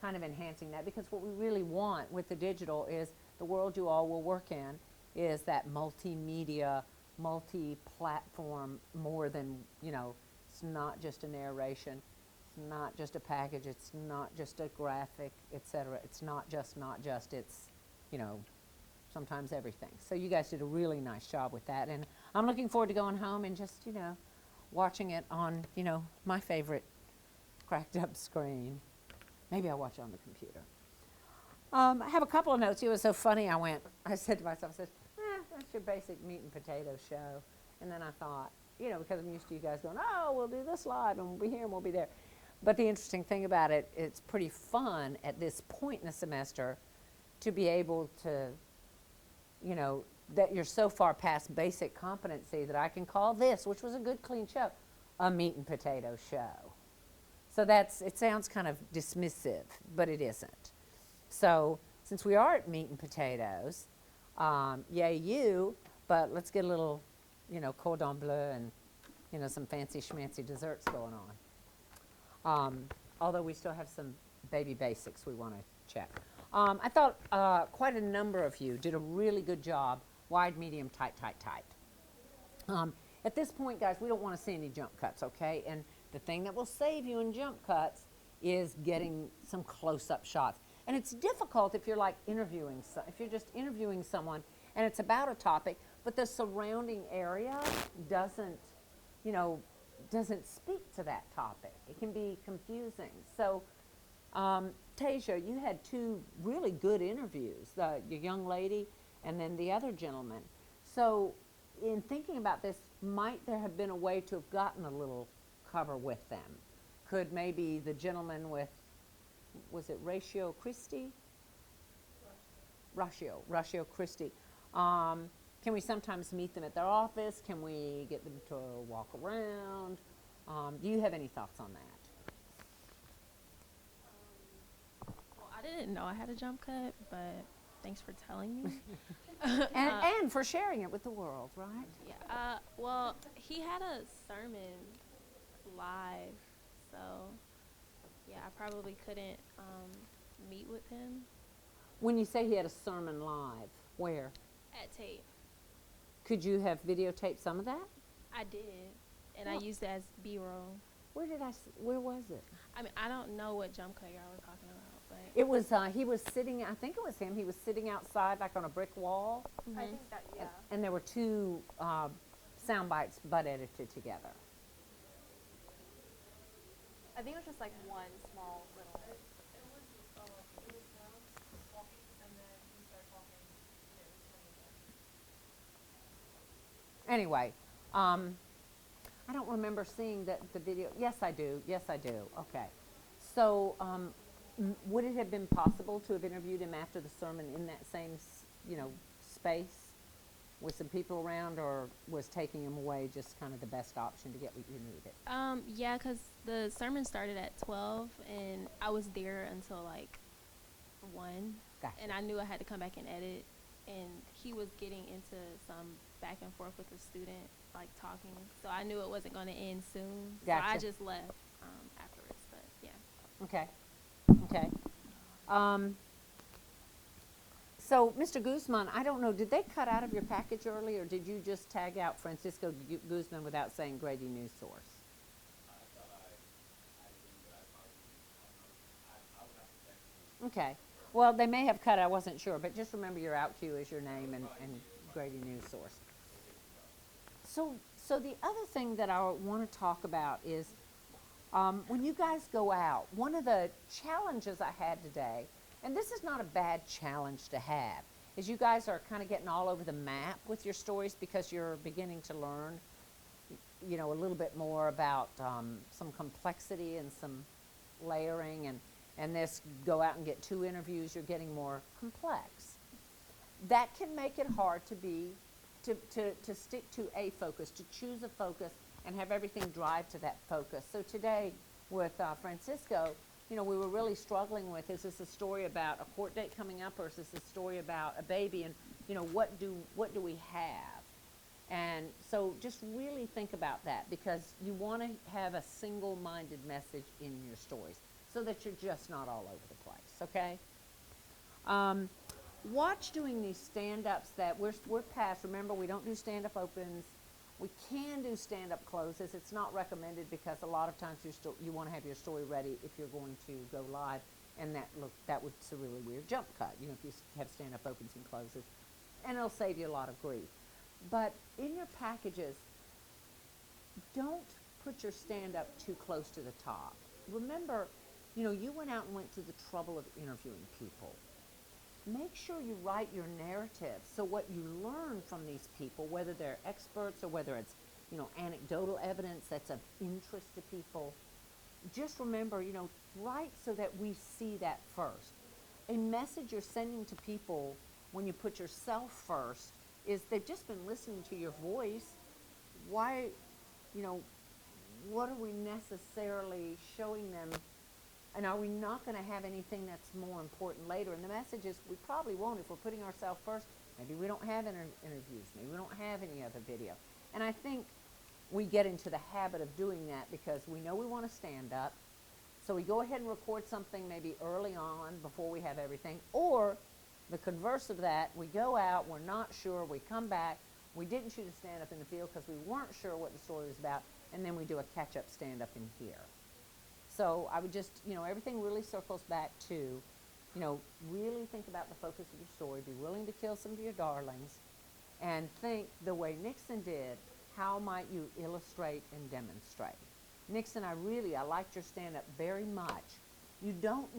Speaker 1: kind of enhancing that, because what we really want with the digital is the world you all will work in is that multimedia, multi-platform, more than, it's not just a narration, it's not just a package, it's not just a graphic, etc. It's not just, it's, sometimes everything. So you guys did a really nice job with that, and I'm looking forward to going home and just, watching it on, my favorite cracked up screen. Maybe I'll watch it on the computer. I have a couple of notes. It was so funny. I said to myself, that's your basic meat and potatoes show. And then I thought, because I'm used to you guys going, oh, we'll do this live and we'll be here and we'll be there. But the interesting thing about it, it's pretty fun at this point in the semester to be able to, that you're so far past basic competency that I can call this, which was a good, clean show, a meat and potatoes show. So it sounds kind of dismissive, but it isn't. So since we are at meat and potatoes, yay you, but let's get a little, cordon bleu and, some fancy schmancy desserts going on. Although we still have some baby basics we want to check. I thought quite a number of you did a really good job, wide, medium, tight. At this point, guys, we don't want to see any jump cuts, okay? And the thing that will save you in jump cuts is getting some close-up shots. And it's difficult if you're like interviewing, if you're just interviewing someone and it's about a topic, but the surrounding area doesn't, you know, doesn't speak to that topic. It can be confusing. So, Tasia, you had two really good interviews, the young lady and then the other gentleman. So, in thinking about this, might there have been a way to have gotten a little cover with them? Could maybe the gentleman with, was it Ratio Christie? Ratio Christie. Can we sometimes meet them at their office? Can we get them to walk around? Do you have any thoughts on that?
Speaker 7: Well, I didn't know I had a jump cut, but thanks for telling me.
Speaker 1: and for sharing it with the world, right?
Speaker 7: Yeah. Well, he had a sermon live, so yeah, I probably couldn't meet with him.
Speaker 1: When you say he had a sermon live, where?
Speaker 7: At Tate.
Speaker 1: Could you have videotaped some of that?
Speaker 7: I did, and I used it as B-roll.
Speaker 1: Where was it?
Speaker 7: I mean, I don't know what jump cut y'all were talking about, but
Speaker 1: it was. He was sitting. I think it was him. He was sitting outside, like on a brick wall.
Speaker 7: Mm-hmm.
Speaker 6: I think that, yeah.
Speaker 1: And there were two sound bites, butt edited together.
Speaker 6: I think it was just like one small little bit.
Speaker 1: Anyway, I don't remember seeing the video. Yes, I do. Yes, I do. Okay. So, would it have been possible to have interviewed him after the sermon in that same, space with some people around, or was taking him away just kind of the best option to get what you needed?
Speaker 7: Yeah, because the sermon started at 12, and I was there until like 1.
Speaker 1: Gotcha.
Speaker 7: And I knew I had to come back and edit, and he was getting into some back and forth with the student, like talking, so I knew it wasn't going to end soon.
Speaker 1: Gotcha.
Speaker 7: So I just left afterwards, but yeah.
Speaker 1: Okay. Okay. So, Mr. Guzman, I don't know, did they cut out of your package early, or did you just tag out Francisco Guzman without saying Grady Newsource? Okay. Well, they may have cut, I wasn't sure, but just remember your out cue is your name and Grady Newsource. So the other thing that I want to talk about is when you guys go out, one of the challenges I had today, and this is not a bad challenge to have, is you guys are kind of getting all over the map with your stories because you're beginning to learn, a little bit more about some complexity and some layering, and this go out and get 2 interviews, you're getting more complex. That can make it hard to stick to a focus, to choose a focus and have everything drive to that focus. So today with Francisco, we were really struggling with, is this a story about a court date coming up, or is this a story about a baby, and what do we have? And so just really think about that, because you want to have a single-minded message in your stories so that you're just not all over the place, okay? Watch doing these stand-ups that we're past. Remember, we don't do stand-up opens. We can do stand-up closes. It's not recommended because a lot of times you want to have your story ready if you're going to go live, and that would a really weird jump cut, if you have stand-up opens and closes, and it'll save you a lot of grief. But in your packages, don't put your stand-up too close to the top. Remember, you went out and went through the trouble of interviewing people. Make sure you write your narrative, so what you learn from these people, whether they're experts or whether it's, anecdotal evidence that's of interest to people, just remember, write so that we see that first. A message you're sending to people when you put yourself first is they've just been listening to your voice. Why, what are we necessarily showing them? And are we not going to have anything that's more important later? And the message is we probably won't if we're putting ourselves first. Maybe we don't have interviews. Maybe we don't have any other video. And I think we get into the habit of doing that because we know we want to stand up. So we go ahead and record something maybe early on before we have everything. Or the converse of that, we go out, we're not sure, we come back, we didn't shoot a stand-up in the field because we weren't sure what the story was about, and then we do a catch-up stand-up in here. So I would just, everything really circles back to You know, really think about the focus of your story. Be willing to kill some of your darlings, and think the way Nixon did. How might you illustrate and demonstrate? Nixon, I liked your stand-up very much. You don't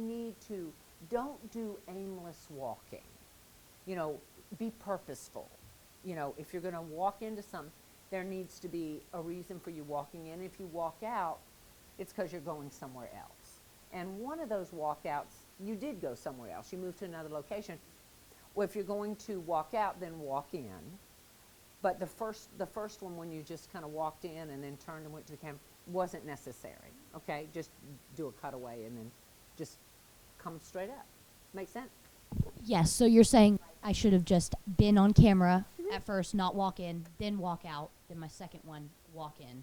Speaker 1: do aimless walking. You know, be purposeful. You know, if you're going to walk into something, there needs to be a reason for you walking in. If you walk out, it's because you're going somewhere else. And one of those walkouts, you did go somewhere else. You moved to another location. Well, if you're going to walk out, then walk in. But the first one, when you just kind of walked in and then turned and went to the camera, wasn't necessary. Okay, just do a cutaway and then just come straight up. Make sense?
Speaker 8: Yes. So you're saying I should have just been on camera at first, not walk in, then walk out, then my second one walk in.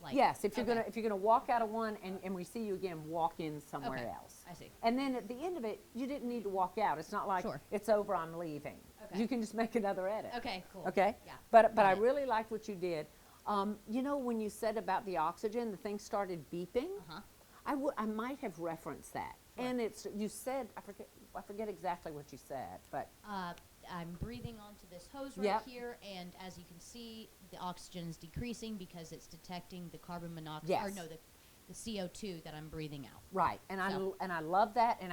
Speaker 8: Like,
Speaker 1: yes, if you're gonna walk out of one and we see you again, walk in somewhere else.
Speaker 8: I see.
Speaker 1: And then at the end of it, you didn't need to walk out. It's not like it's over, I'm leaving.
Speaker 8: Okay.
Speaker 1: You can just make another edit.
Speaker 8: Okay, cool.
Speaker 1: Okay.
Speaker 8: Yeah.
Speaker 1: But I really liked what you did. You know, when you said about the oxygen, the thing started beeping. I might have referenced that.
Speaker 8: Right.
Speaker 1: And you said, I forget exactly what you said, but
Speaker 8: I'm breathing onto this hose right here, and as you can see, the oxygen is decreasing because it's detecting the carbon monoxide,
Speaker 1: Yes.
Speaker 8: or no, the CO2 that I'm breathing out.
Speaker 1: right. And I love that. And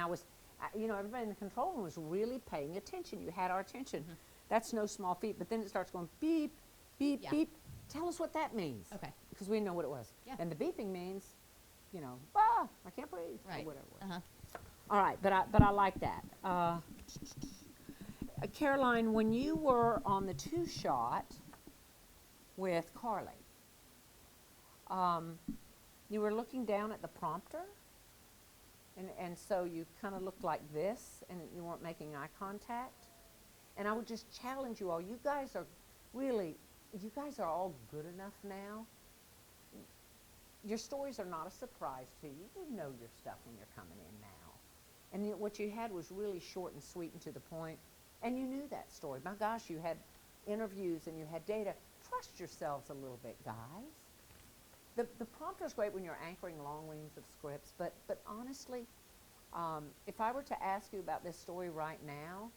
Speaker 1: you know, everybody in the control room was really paying attention. You had our attention. That's no small feat. But then it starts going beep, beep, beep. Tell us what that means.
Speaker 8: Okay.
Speaker 1: Because we didn't know what it was.
Speaker 8: Yeah.
Speaker 1: And the beeping means, you know, I can't breathe.
Speaker 8: Right.
Speaker 1: Or whatever it was.
Speaker 8: Uh-huh.
Speaker 1: All right, but I like that. Caroline, when you were on the two shot with Carly, you were looking down at the prompter, and so you kind of looked like this, and you weren't making eye contact. And I would just challenge you all. You guys are all good enough now. Your stories are not a surprise to you. You know your stuff when you're coming in now. And what you had was really short and sweet and to the point. And you knew that story. My gosh, you had interviews and you had data. Trust yourselves a little bit, guys. The prompter's great when you're anchoring long reams of scripts, but honestly, if I were to ask you about this story right now,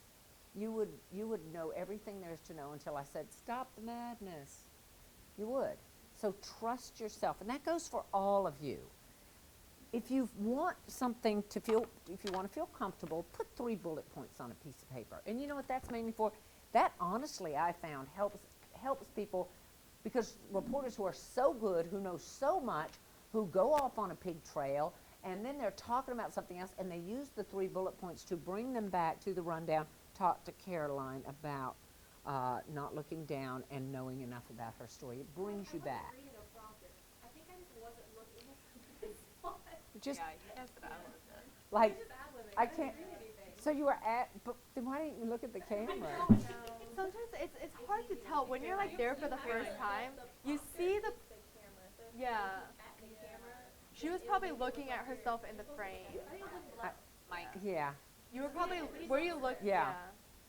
Speaker 1: you would know everything there is to know until I said, stop the madness. You would. So trust yourself, and that goes for all of you. If you want something to feel, if you want to feel comfortable, put 3 bullet points on a piece of paper. And you know what that's mainly for? That honestly, I found, helps people, because reporters who are so good, who know so much, who go off on a pig trail, and then they're talking about something else, and they use the 3 bullet points to bring them back to the rundown. Talk to Caroline about not looking down and knowing enough about her story. It brings you back.
Speaker 6: I think I just wasn't looking at this spot.
Speaker 1: Just
Speaker 6: that's what I was doing.
Speaker 1: like, I can't. So you were but then why didn't you look at the camera?
Speaker 6: Sometimes it's hard to tell when you're like there for the first time. You see the She was probably looking at herself in the frame.
Speaker 1: Yeah.
Speaker 6: You were probably you looking?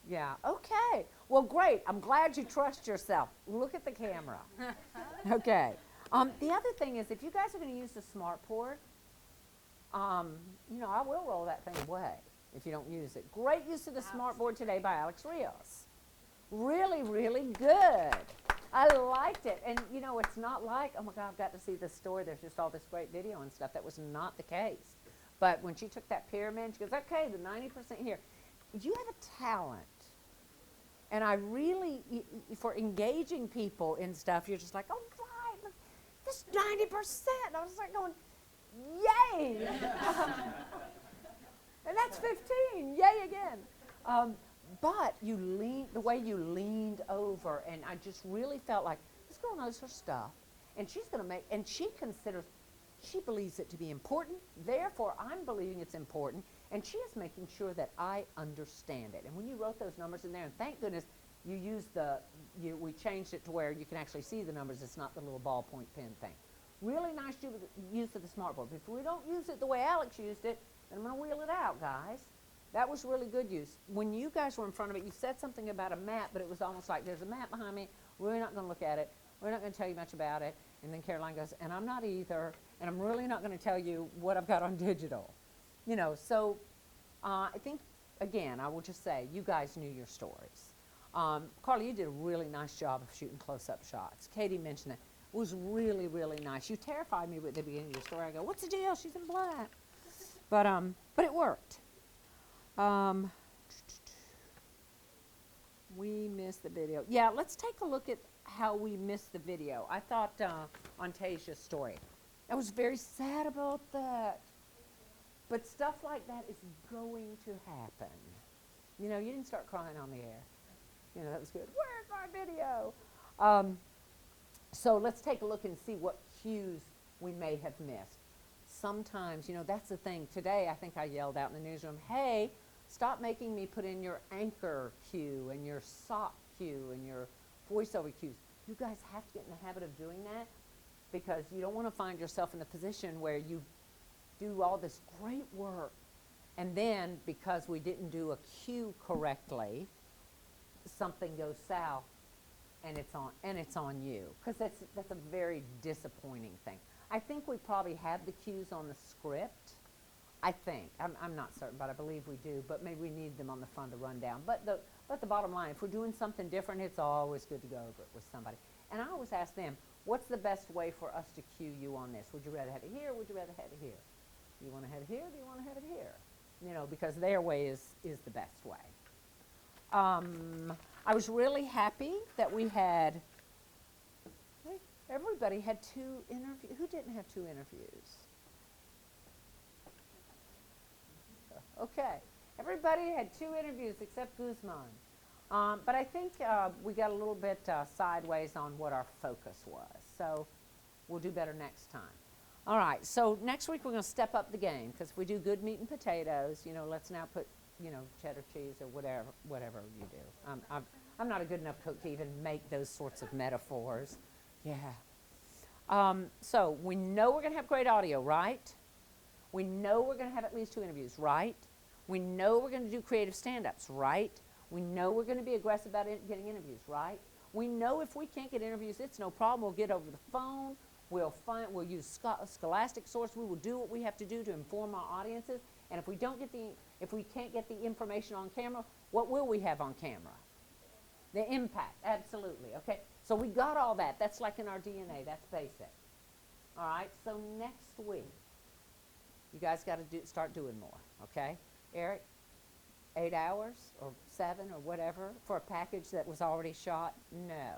Speaker 1: Yeah. Okay. Well, great. I'm glad you trust yourself. Look at the camera. Okay. The other thing is, if you guys are going to use the smartboard, you know, I will roll that thing away if you don't use it. Great use of the smartboard today by Alex Rios. Really, really good. I liked it. And, you know, it's not like, oh, my God, I've got to see this story. There's just all this great video and stuff. That was not the case. But when she took that pyramid, she goes, okay, the 90% here. You have a talent. And I really, for engaging people in stuff, you're just like, oh, right, look, this 90%. I was like going, yay. And that's 15, yay again. But the way you leaned over, and I just really felt like, this girl knows her stuff. And she's going to make, and she believes it to be important, therefore I'm believing it's important, and she is making sure that I understand it. And when you wrote those numbers in there, and thank goodness you used we changed it to where you can actually see the numbers, it's not the little ballpoint pen thing. Really nice use of the smartboard. If we don't use it the way Alex used it, then I'm going to wheel it out, guys. That was really good use. When you guys were in front of it, you said something about a map, but it was almost like there's a map behind me, we're not going to look at it, we're not going to tell you much about it. And then Caroline goes, and I'm not either, and I'm really not going to tell you what I've got on digital. You know, so I think, again, I will just say, you guys knew your stories. Carly, you did a really nice job of shooting close-up shots. Katie mentioned that. It was really, really nice. You terrified me at the beginning of your story. I go, what's the deal? She's in black. But it worked. We missed the video. Yeah, let's take a look at how we missed the video. I thought on Tasia's story, I was very sad about that. But stuff like that is going to happen. You know, you didn't start crying on the air. You know, that was good. Where's my video? So let's take a look and see what cues we may have missed. Sometimes, you know, that's the thing. Today, I think I yelled out in the newsroom, hey, stop making me put in your anchor cue and your sock cue and your voiceover cues. You guys have to get in the habit of doing that, because you don't want to find yourself in the position where you do all this great work, and then because we didn't do a cue correctly, something goes south and it's on you, because that's a very disappointing thing. I think we probably have the cues on the script. I think. I'm not certain, but I believe we do. But maybe we need them on the front of the rundown. But the bottom line, if we're doing something different, it's always good to go over it with somebody. And I always ask them, what's the best way for us to cue you on this? Would you rather have it here, or would you rather have it here? Do you want to have it here, or do you want to have it here? You know, because their way is the best way. I was really happy that we had, everybody had 2 interviews. Who didn't have 2 interviews? Okay, everybody had 2 interviews except Guzman. But I think we got a little bit sideways on what our focus was. So we'll do better next time. All right, so next week we're going to step up the game, because if we do good meat and potatoes, you know, let's now put, you know, cheddar cheese or whatever you do. I'm not a good enough cook to even make those sorts of metaphors. Yeah. So we know we're going to have great audio, right? We know we're going to have at least 2 interviews, right? We know we're going to do creative stand-ups, right? We know we're going to be aggressive about getting interviews, right? We know if we can't get interviews, it's no problem. We'll get over the phone. We'll use scholastic source. We will do what we have to do to inform our audiences. And if we can't get the information on camera, what will we have on camera? The impact, absolutely. Okay, so we got all that. That's like in our DNA. That's basic. All right. So next week, you guys got to start doing more. Okay, Eric, 8 hours or 7 or whatever for a package that was already shot? No.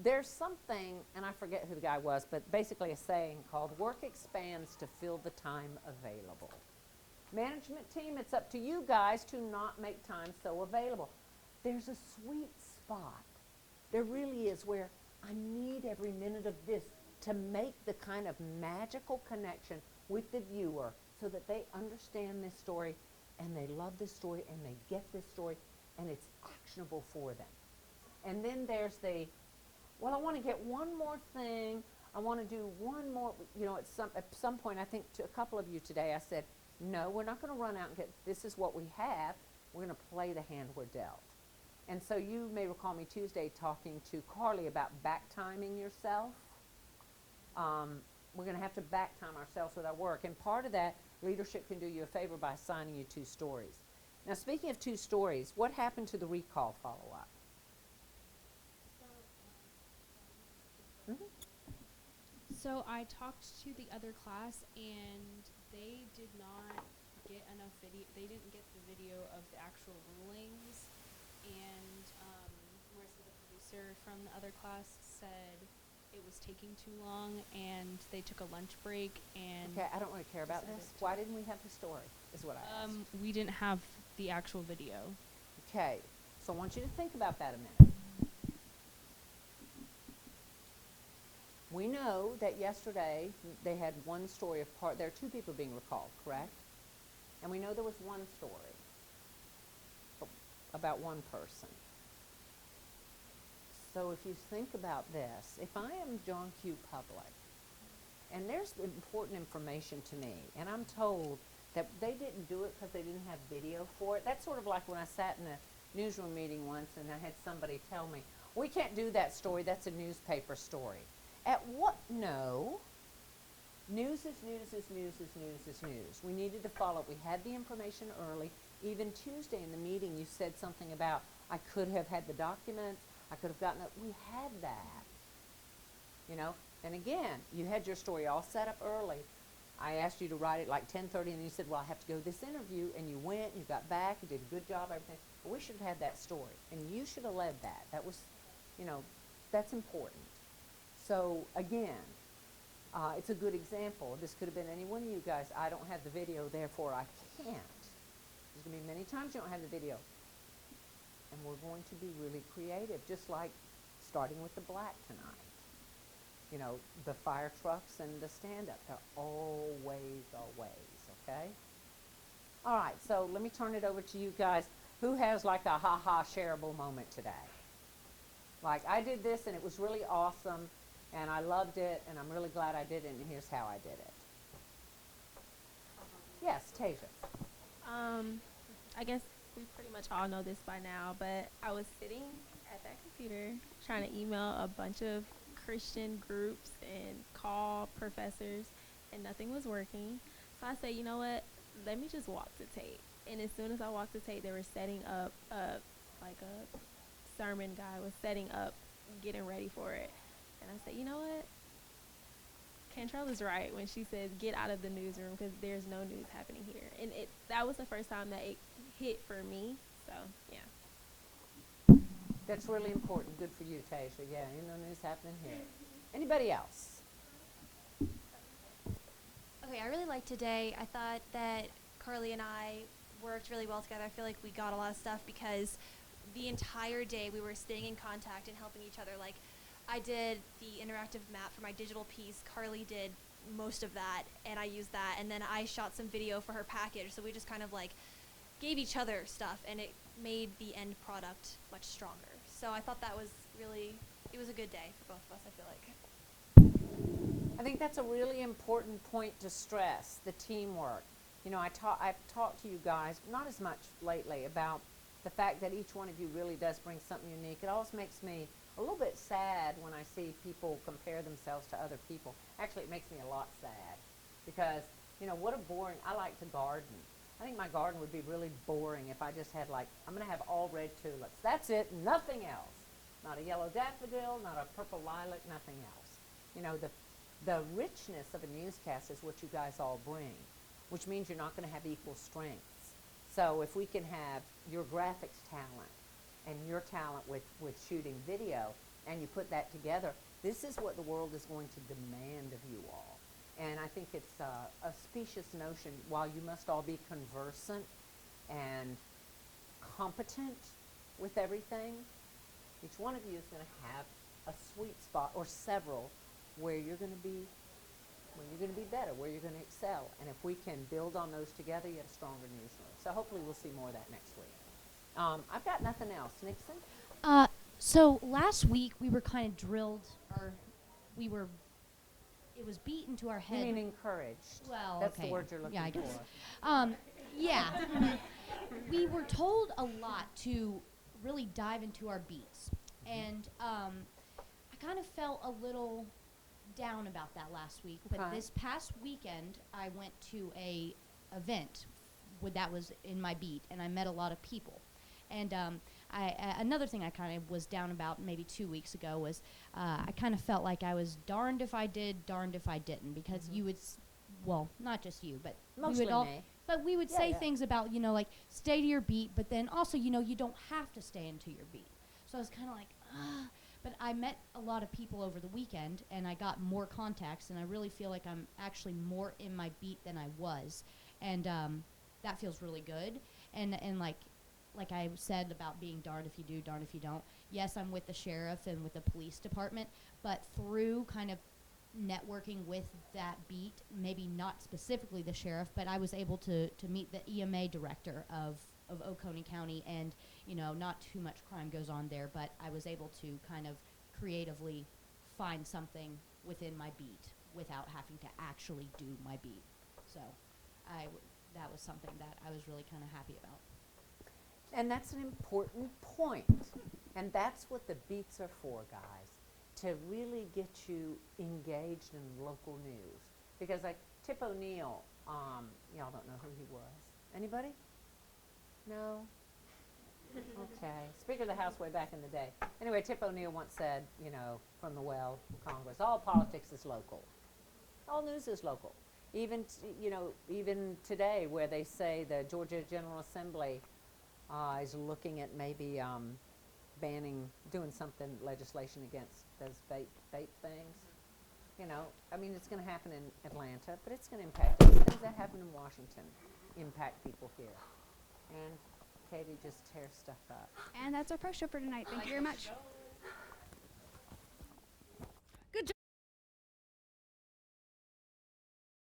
Speaker 1: There's something, and I forget who the guy was, but basically a saying called work expands to fill the time available. Management team, it's up to you guys to not make time so available. There's a sweet spot. There really is, where I need every minute of this to make the kind of magical connection with the viewer so that they understand this story and they love this story and they get this story and it's actionable for them. And then there's the, well, I want to get one more thing. I want to do one more, you know, at some point, I think to a couple of you today, I said, no, we're not going to run out and get, this is what we have. We're going to play the hand we're dealt. And so you may recall me Tuesday talking to Carly about back timing yourself. We're going to have to back time ourselves with our work. And part of that, leadership can do you a favor by assigning you 2 stories. Now, speaking of 2 stories, what happened to the recall follow-up?
Speaker 9: So I talked to the other class, and they did not get enough video. They didn't get the video of the actual rulings, and Marissa, the producer from the other class, said it was taking too long, and they took a lunch break. And
Speaker 1: okay, I don't really care about this. Why didn't we have the story, is what I asked.
Speaker 9: We didn't have the actual video.
Speaker 1: Okay, so I want you to think about that a minute. We know that yesterday they had one story of part, there are 2 people being recalled, correct? And we know there was one story about one person. So if you think about this, if I am John Q. Public, and there's important information to me, and I'm told that they didn't do it because they didn't have video for it, that's sort of like when I sat in a newsroom meeting once and I had somebody tell me, we can't do that story, that's a newspaper story. No. News is news is news is news is news. We needed to follow. We had the information early. Even Tuesday in the meeting, you said something about, I could have had the documents, I could have gotten it. We had that, you know. And again, you had your story all set up early. I asked you to write it like 10:30, and you said, well, I have to go to this interview, and you went, and you got back, you did a good job, everything. But we should have had that story, and you should have led that. That was, you know, that's important. So again, it's a good example. This could have been any one of you guys. I don't have the video, therefore I can't. There's going to be many times you don't have the video. And we're going to be really creative, just like starting with the black tonight. You know, the fire trucks and the stand-up. They're always, okay? All right, so let me turn it over to you guys. Who has like a ha-ha shareable moment today? Like, I did this, and it was really awesome, and I loved it, and I'm really glad I did it, and here's how I did it. Yes, Tasia.
Speaker 12: I guess we pretty much all know this by now, but I was sitting at that computer trying to email a bunch of Christian groups and call professors, and nothing was working. So I said, you know what, let me just walk the tape. And as soon as I walked the tape, they were setting up, like a sermon guy was setting up, getting ready for it. And I said, you know what, Cantrell is right when she says get out of the newsroom, because there's no news happening here. And that was the first time that it hit for me. So yeah.
Speaker 1: That's really important. Good for you, Tasia. Yeah, ain't no news happening here. Anybody else?
Speaker 18: Okay, I really liked today. I thought that Carly and I worked really well together. I feel like we got a lot of stuff because the entire day we were staying in contact and helping each other. Like, I did the interactive map for my digital piece. Carly did most of that, and I used that. And then I shot some video for her package. So we just kind of like gave each other stuff, and it made the end product much stronger. So I thought that was really, it was a good day for both of us, I feel like.
Speaker 1: I think that's a really important point to stress, the teamwork. You know, I've talked to you guys, not as much lately, about the fact that each one of you really does bring something unique. It always makes me a little bit sad when I see people compare themselves to other people. Actually, it makes me a lot sad because, you know, what a boring, I like to garden. I think my garden would be really boring if I just had like, I'm going to have all red tulips. That's it, nothing else. Not a yellow daffodil, not a purple lilac, nothing else. You know, the richness of a newscast is what you guys all bring, which means you're not going to have equal strengths. So if we can have your graphics talent and your talent with shooting video, and you put that together, this is what the world is going to demand of you all. And I think it's a specious notion. While you must all be conversant and competent with everything, each one of you is going to have a sweet spot or several where you're going to be better, where you're going to excel. And if we can build on those together, you have a stronger newsroom. So hopefully we'll see more of that next week. I've got nothing else. Nixon?
Speaker 8: So last week we were kind of drilled, or it was beat into our head.
Speaker 1: You mean encouraged.
Speaker 8: Well,
Speaker 1: that's
Speaker 8: okay,
Speaker 1: the word you're looking
Speaker 8: I guess.
Speaker 1: for.
Speaker 8: Yeah. We were told a lot to really dive into our beats. And I kind of felt a little down about that last week. But
Speaker 1: Okay.
Speaker 8: this past weekend, I went to a event that was in my beat, and I met a lot of people. And another thing I kind of was down about maybe 2 weeks ago was I kind of felt like I was darned if I did, darned if I didn't, because you would, well, not just you, but
Speaker 1: Mostly
Speaker 8: we would all,
Speaker 1: me.
Speaker 8: but we would
Speaker 1: Yeah,
Speaker 8: say
Speaker 1: yeah.
Speaker 8: things about, you know, like stay to your beat, but then also, you know, you don't have to stay into your beat. So I was kind of like, but I met a lot of people over the weekend, and I got more contacts, and I really feel like I'm actually more in my beat than I was, and that feels really good. And like I said about being darned if you do, darned if you don't. Yes, I'm with the sheriff and with the police department, but through kind of networking with that beat, maybe not specifically the sheriff, but I was able to meet the EMA director of Oconee County, and, you know, not too much crime goes on there, but I was able to kind of creatively find something within my beat without having to actually do my beat. So that was something that I was really kind of happy about.
Speaker 1: And that's an important point. And that's what the beats are for, guys, to really get you engaged in local news. because like Tip O'Neill, y'all don't know who he was. Anybody? No? Okay. Speaker of the House way back in the day. Anyway, Tip O'Neill once said, you know, from the well, Congress, all politics is local. All news is local. Even, you know, even today where they say the Georgia General Assembly is looking at maybe banning, doing something, legislation against those vape things. You know, I mean, it's going to happen in Atlanta, but it's going to impact us. Things that happen in Washington impact people here. And Katie just tears stuff up.
Speaker 5: And that's our press show for tonight. Thank you very much.